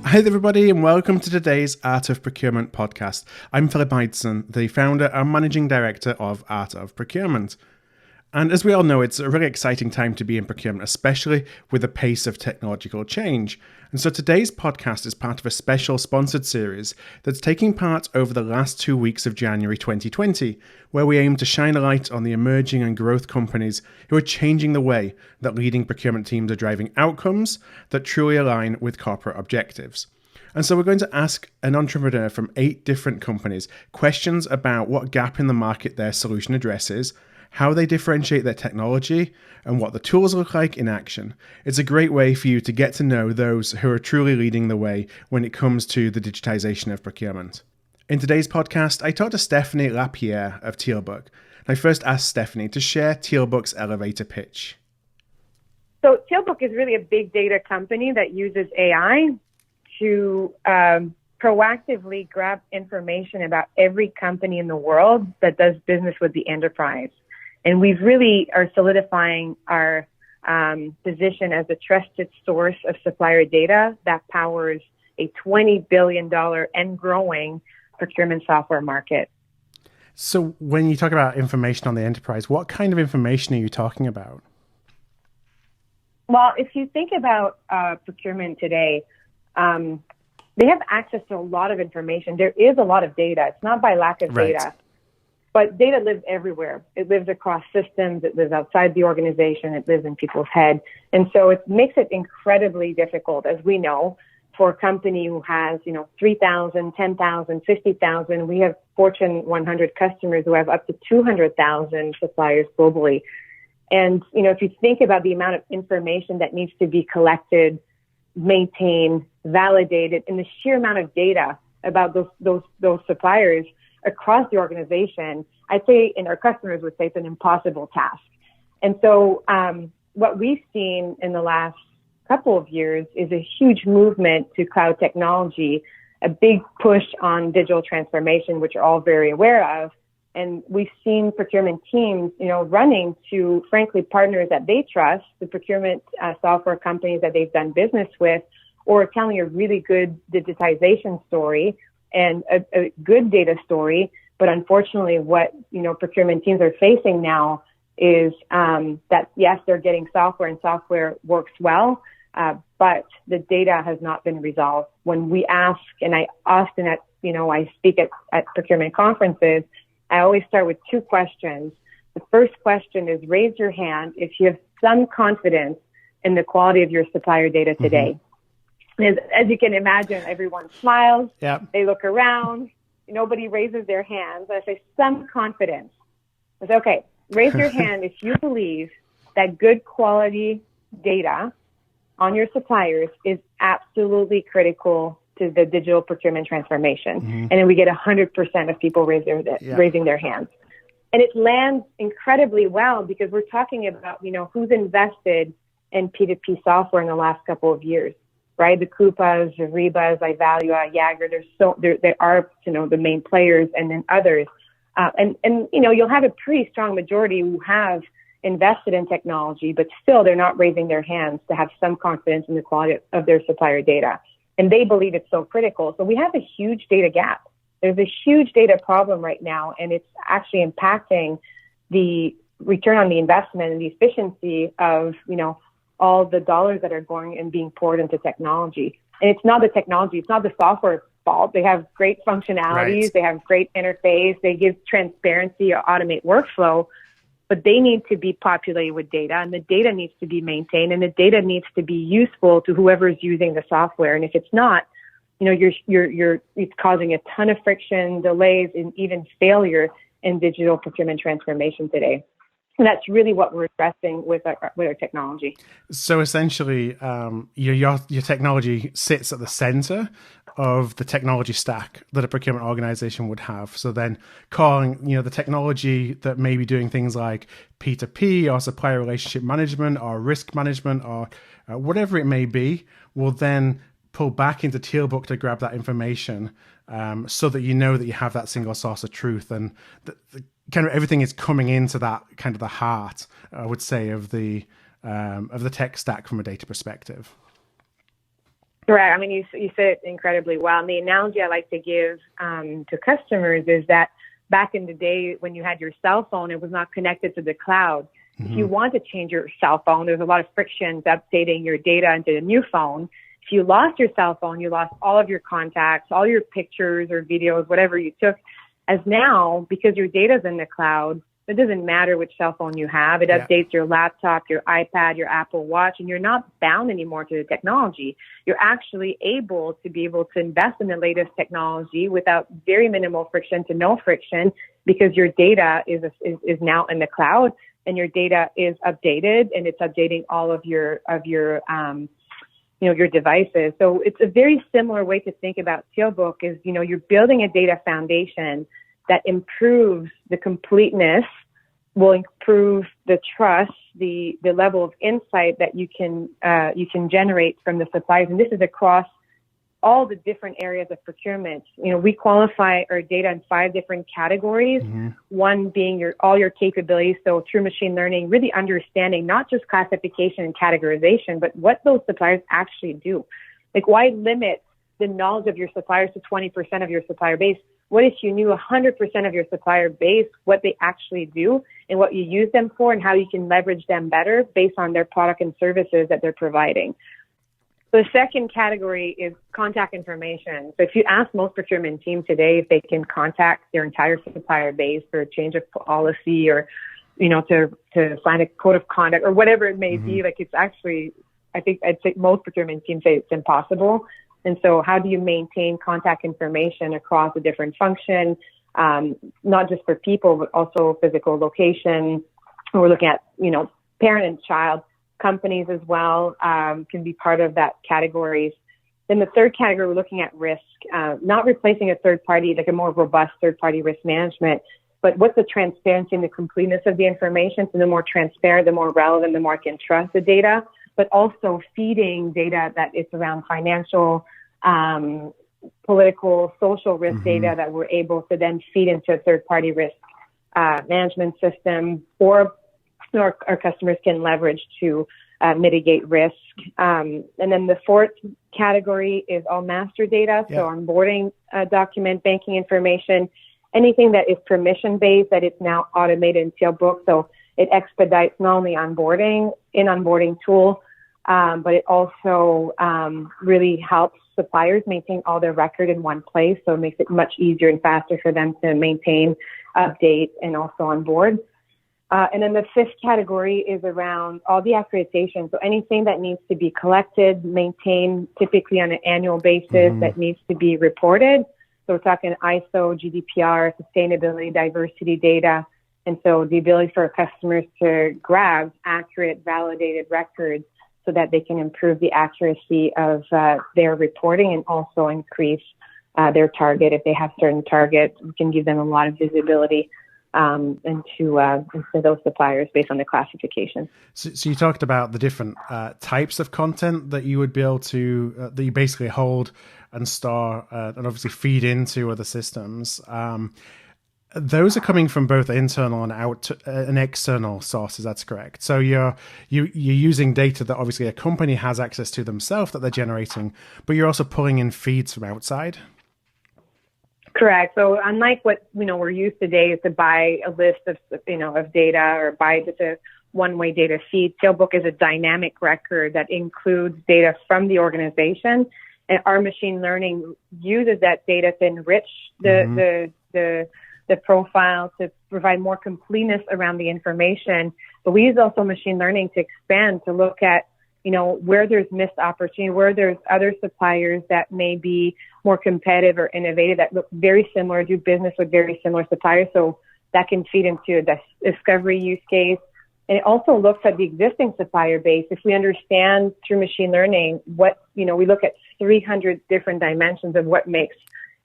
Hi everybody and welcome to today's Art of Procurement podcast. I'm Philip Eidson, the founder and managing director of Art of Procurement. And as we all know, it's a really exciting time to be in procurement, especially with the pace of technological change. And so today's podcast is part of a special sponsored series that's taking part over the last 2 weeks of January 2020, where we aim to shine a light on the emerging and growth companies who are changing the way that leading procurement teams are driving outcomes that truly align with corporate objectives. And so we're going to ask an entrepreneur from 8 different companies questions about what gap in the market their solution addresses, how they differentiate their technology, and what the tools look like in action. It's a great way for you to get to know those who are truly leading the way when it comes to the digitization of procurement. In today's podcast, I talked to Stephany Lapierre of Tealbook. I first asked Stephany to share Tealbook's elevator pitch. So Tealbook is really a big data company that uses AI to proactively grab information about every company in the world that does business with the enterprise. And we really are solidifying our position as a trusted source of supplier data that powers a $20 billion and growing procurement software market. So when you talk about information on the enterprise, what kind of information are you talking about? Well, if you think about procurement today, they have access to a lot of information. There is a lot of data. It's not by lack of data. But data lives everywhere. It lives across systems. It lives outside the organization. It lives in people's head. And so it makes it incredibly difficult, as we know, for a company who has, 3,000, 10,000, 50,000. We have Fortune 100 customers who have up to 200,000 suppliers globally. And, if you think about the amount of information that needs to be collected, maintained, validated, and the sheer amount of data about those suppliers across the organization, I'd say, and our customers would say, it's an impossible task. And so what we've seen in the last couple of years is a huge movement to cloud technology, a big push on digital transformation, which are all very aware of. And we've seen procurement teams, running to, frankly, partners that they trust, the procurement software companies that they've done business with, or telling a really good digitization story and a good data story. But unfortunately, what, procurement teams are facing now is that, yes, they're getting software and software works well, but the data has not been resolved. When we ask, and I often I speak at procurement conferences, I always start with 2 questions. The first question is, raise your hand if you have some confidence in the quality of your supplier data today. Mm-hmm. As you can imagine, everyone smiles. Yep. They look around. Nobody raises their hands. I say, some confidence. I say, okay, raise your hand if you believe that good quality data on your suppliers is absolutely critical to the digital procurement transformation. Mm-hmm. And then we get 100% of people raising their hands. And it lands incredibly well because we're talking about, who's invested in P2P software in the last couple of years. Right, the Coupas, the Rebas, Ivalua, Jagger. There are the main players, and then others, and you'll have a pretty strong majority who have invested in technology, but still they're not raising their hands to have some confidence in the quality of their supplier data, and they believe it's so critical. So we have a huge data gap. There's a huge data problem right now, and it's actually impacting the return on the investment and the efficiency of all the dollars that are going and being poured into technology. And it's not the technology, it's not the software fault. They have great functionalities, right. They have great interface, they give transparency or automate workflow, but they need to be populated with data, and the data needs to be maintained, and the data needs to be useful to whoever is using the software. And if it's not, it's causing a ton of friction, delays, and even failure in digital procurement transformation today. And that's really what we're addressing with our technology. So essentially, your technology sits at the center of the technology stack that a procurement organization would have. So then calling, the technology that may be doing things like P2P or supplier relationship management or risk management or whatever it may be, will then pull back into Tealbook to grab that information so that that you have that single source of truth, and kind of everything is coming into that kind of the heart, I would say, of the tech stack from a data perspective. Right. I mean, you said it incredibly well. And the analogy I like to give to customers is that back in the day when you had your cell phone, it was not connected to the cloud. If you want to change your cell phone, there's a lot of frictions updating your data into the new phone. If you lost your cell phone, you lost all of your contacts, all your pictures or videos, whatever you took. As now, because your data's in the cloud, it doesn't matter which cell phone you have. It updates your laptop, your iPad, your Apple Watch, and you're not bound anymore to the technology. You're actually able to invest in the latest technology without very minimal friction to no friction, because your data is now in the cloud and your data is updated, and it's updating all of your your devices. So it's a very similar way to think about Tealbook is, you're building a data foundation that improves the completeness, will improve the trust, the level of insight that you can generate from the suppliers. And this is across all the different areas of procurement. We qualify our data in 5 different categories. One being all your capabilities. So through machine learning, really understanding not just classification and categorization, but what those suppliers actually do. Like, why limit the knowledge of your suppliers to 20% of your supplier base? What if you knew 100% of your supplier base, what they actually do and what you use them for and how you can leverage them better based on their product and services that they're providing? So the second category is contact information. So if you ask most procurement teams today if they can contact their entire supplier base for a change of policy or, to sign a code of conduct or whatever it may be, like, it's actually, I'd say most procurement teams say it's impossible. And so how do you maintain contact information across a different function, not just for people, but also physical location? We're looking at, parent and child. Companies as well can be part of that categories. Then the third category, we're looking at risk, not replacing a third party, like a more robust third party risk management, but what's the transparency and the completeness of the information? So the more transparent, the more relevant, the more I can trust the data, but also feeding data that is around financial, political, social risk data that we're able to then feed into a third party risk management system or our customers can leverage to mitigate risk. And then the fourth category is all master data. So onboarding document, banking information, anything that is permission-based, that it's now automated in Tealbook. So it expedites not only onboarding tool, but it also really helps suppliers maintain all their record in one place. So it makes it much easier and faster for them to maintain, update, and also onboard. And then the fifth category is around all the accreditation. So anything that needs to be collected, maintained, typically on an annual basis, that needs to be reported. So we're talking ISO, GDPR, sustainability, diversity data. And so the ability for our customers to grab accurate, validated records so that they can improve the accuracy of their reporting and also increase their target. If they have certain targets, we can give them a lot of visibility into those suppliers based on the classification. So you talked about the different types of content that you would be able to, that you basically hold and store and obviously feed into other systems. Those are coming from both internal and external sources. That's correct. So you're using data that obviously a company has access to themselves that they're generating, but you're also pulling in feeds from outside. Correct. So unlike what we're used today is to buy a list of of data or buy just a one-way data feed, Tealbook is a dynamic record that includes data from the organization, and our machine learning uses that data to enrich the profile to provide more completeness around the information. But we use also machine learning to expand to look at where there's missed opportunity, where there's other suppliers that may be more competitive or innovative that look very similar, do business with very similar suppliers. So that can feed into a discovery use case. And it also looks at the existing supplier base. If we understand through machine learning we look at 300 different dimensions of what makes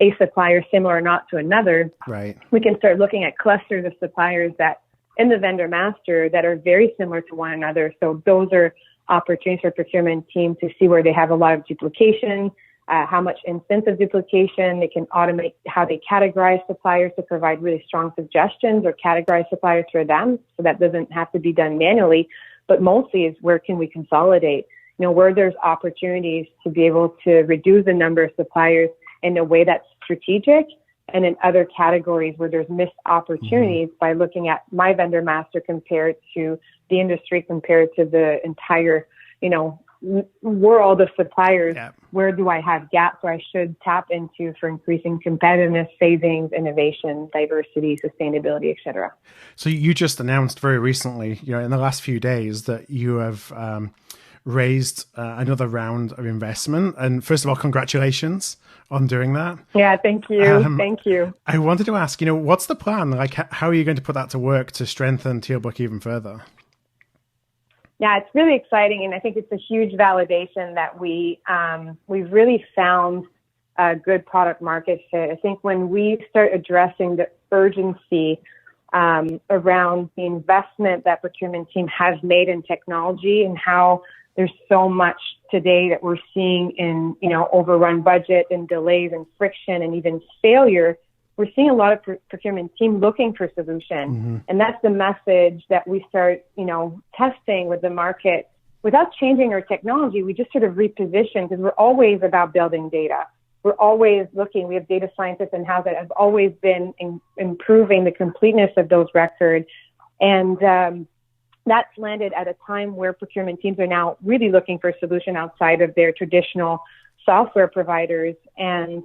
a supplier similar or not to another. Right. We can start looking at clusters of suppliers that in the vendor master that are very similar to one another. So those are opportunities for procurement team to see where they have a lot of duplication, how much instance of duplication. They can automate how they categorize suppliers to provide really strong suggestions or categorize suppliers for them. So that doesn't have to be done manually, but mostly is where can we consolidate? where there's opportunities to be able to reduce the number of suppliers in a way that's strategic, and in other categories where there's missed opportunities by looking at my vendor master compared to the industry, compared to the entire, world of suppliers. Yeah. Where do I have gaps where I should tap into for increasing competitiveness, savings, innovation, diversity, sustainability, et cetera? So you just announced very recently, in the last few days, that you have raised another round of investment. And first of all, congratulations on doing that. Yeah, thank you. Thank you. I wanted to ask, what's the plan? Like, how are you going to put that to work to strengthen Tealbook even further? Yeah, it's really exciting, and I think it's a huge validation that we've really found a good product market fit. I think when we start addressing the urgency around the investment that procurement team has made in technology, and how there's so much today that we're seeing in overrun budget and delays and friction and even failure, we're seeing a lot of procurement team looking for solution. And that's the message that we start, testing with the market. Without changing our technology, we just sort of reposition, because we're always about building data. We're always looking. We have data scientists in-house that have always been improving the completeness of those records. And that's landed at a time where procurement teams are now really looking for a solution outside of their traditional software providers. And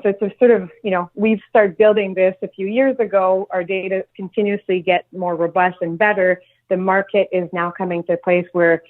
so it's sort of, we've started building this a few years ago. Our data continuously get more robust and better. The market is now coming to a place where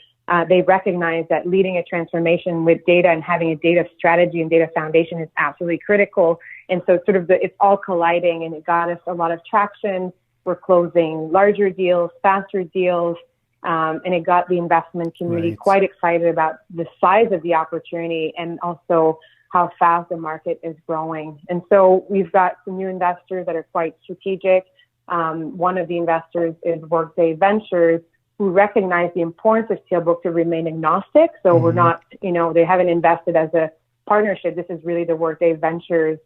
they recognize that leading a transformation with data and having a data strategy and data foundation is absolutely critical. And so it's all colliding, and it got us a lot of traction. We're closing larger deals, faster deals, and it got the investment community quite excited about the size of the opportunity, and also how fast the market is growing. And so we've got some new investors that are quite strategic. One of the investors is Workday Ventures, who recognize the importance of Tealbook to remain agnostic. So we're not, they haven't invested as a partnership. This is really the Workday Ventures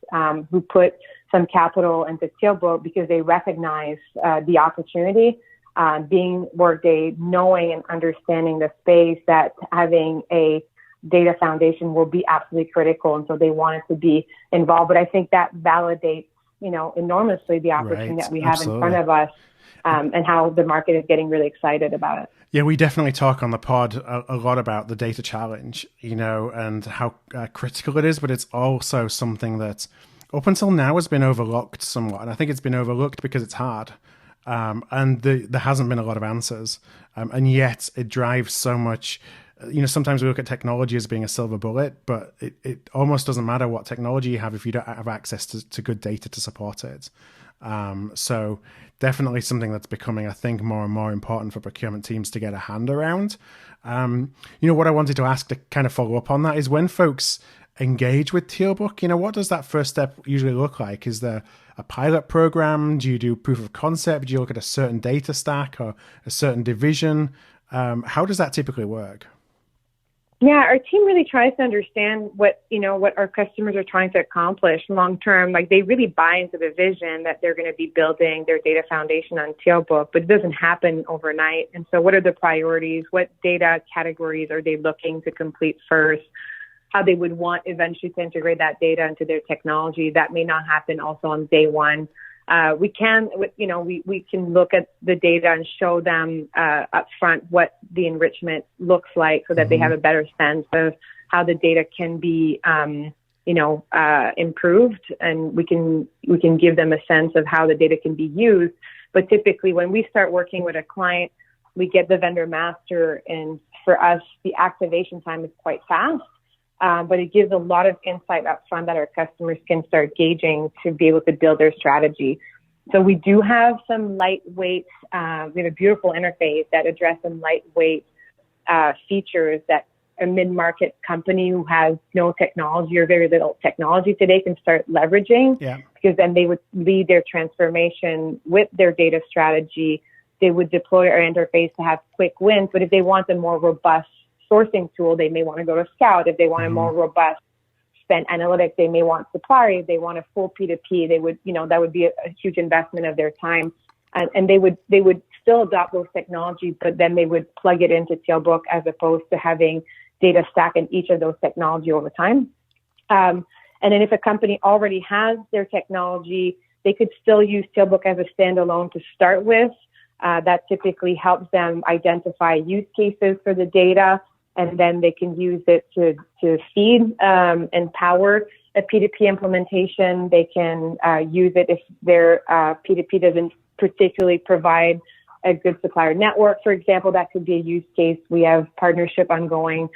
who put some capital into Tealbook because they recognize the opportunity. Being Workday, knowing and understanding the space, that having a data foundation will be absolutely critical, and so they wanted to be involved. But I think that validates, enormously the opportunity that we have in front of us, and how the market is getting really excited about it. Yeah, we definitely talk on the pod a lot about the data challenge, and how critical it is, but it's also something that up until now has been overlooked somewhat. And I think it's been overlooked because it's hard. And there hasn't been a lot of answers. And yet it drives so much. Sometimes we look at technology as being a silver bullet, but it almost doesn't matter what technology you have if you don't have access to good data to support it. So definitely something that's becoming, I think, more and more important for procurement teams to get a hand around. What I wanted to ask to kind of follow up on that is, when folks engage with Tealbook, what does that first step usually look like? Is there a pilot program? Do you do proof of concept? Do you look at a certain data stack or a certain division? How does that typically work? Yeah, our team really tries to understand what our customers are trying to accomplish long term. Like, they really buy into the vision that they're going to be building their data foundation on Tealbook, but it doesn't happen overnight. And so what are the priorities? What data categories are they looking to complete first? How they would want eventually to integrate that data into their technology. That may not happen also on day one. We can look at the data and show them upfront what the enrichment looks like, so that they have a better sense of how the data can be, improved, and we can give them a sense of how the data can be used. But typically, when we start working with a client, we get the vendor master, and for us, the activation time is quite fast. But it gives a lot of insight up front that our customers can start gauging to be able to build their strategy. So we do have some lightweight, we have a beautiful interface that addresses some lightweight features that a mid-market company who has no technology or very little technology today can start leveraging. Yeah. Because then they would lead their transformation with their data strategy. They would deploy our interface to have quick wins. But if they want a more robust sourcing tool, they may want to go to Scout. If they want a more robust spend analytics, they may want supplier. If they want a full P2P, they would, that would be a huge investment of their time. And they would still adopt those technologies, but then they would plug it into Tealbook as opposed to having data stack in each of those technology over time. And then if a company already has their technology, they could still use Tealbook as a standalone to start with. That typically helps them identify use cases for the data, and then they can use it to feed and power a P2P implementation. They can use it if their P2P doesn't particularly provide a good supplier network, for example. That could be a use case. We have partnership ongoing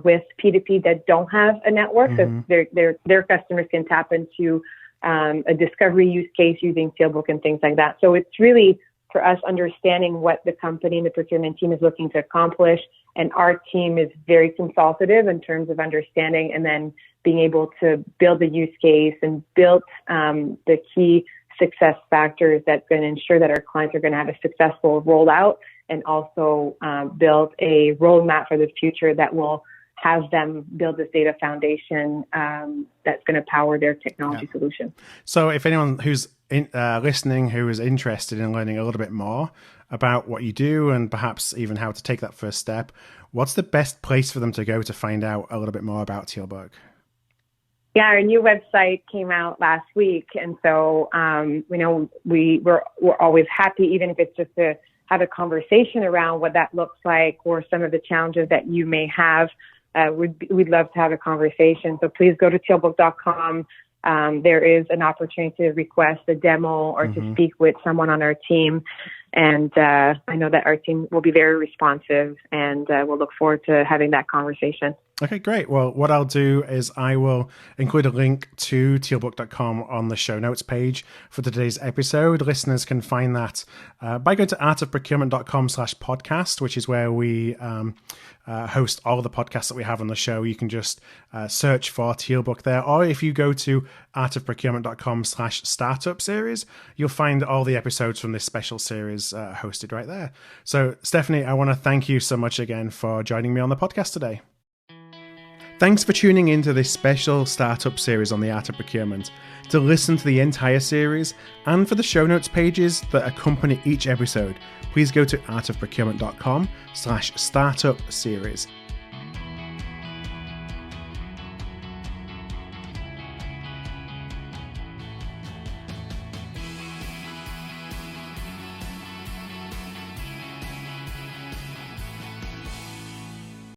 with P2P that don't have a network, so their customers can tap into a discovery use case using Tealbook and things like that. So it's really for us understanding what the company and the procurement team is looking to accomplish. And our team is very consultative in terms of understanding and then being able to build a use case and build the key success factors that's going to ensure that our clients are going to have a successful rollout, and also build a roadmap for the future that will have them build this data foundation that's going to power their technology solution. So if anyone who's listening who is interested in learning a little bit more about what you do and perhaps even how to take that first step, what's the best place for them to go to find out a little bit more about Tealbook? Yeah, our new website came out last week, and so we're always happy, even if it's just to have a conversation around what that looks like or some of the challenges that you may have. We'd love to have a conversation. So please go to tealbook.com. There is an opportunity to request a demo or to speak with someone on our team. And I know that our team will be very responsive, and we'll look forward to having that conversation. Okay, great. Well, what I'll do is I will include a link to tealbook.com on the show notes page for today's episode. Listeners can find that by going to artofprocurement.com/podcast, which is where we host all of the podcasts that we have on the show. You can just search for Tealbook there. Or if you go to artofprocurement.com/startup series, you'll find all the episodes from this special series hosted right there. So, Stephany, I want to thank you so much again for joining me on the podcast today. Thanks for tuning into this special startup series on the Art of Procurement. To listen to the entire series and for the show notes pages that accompany each episode, please go to artofprocurement.com/startup series.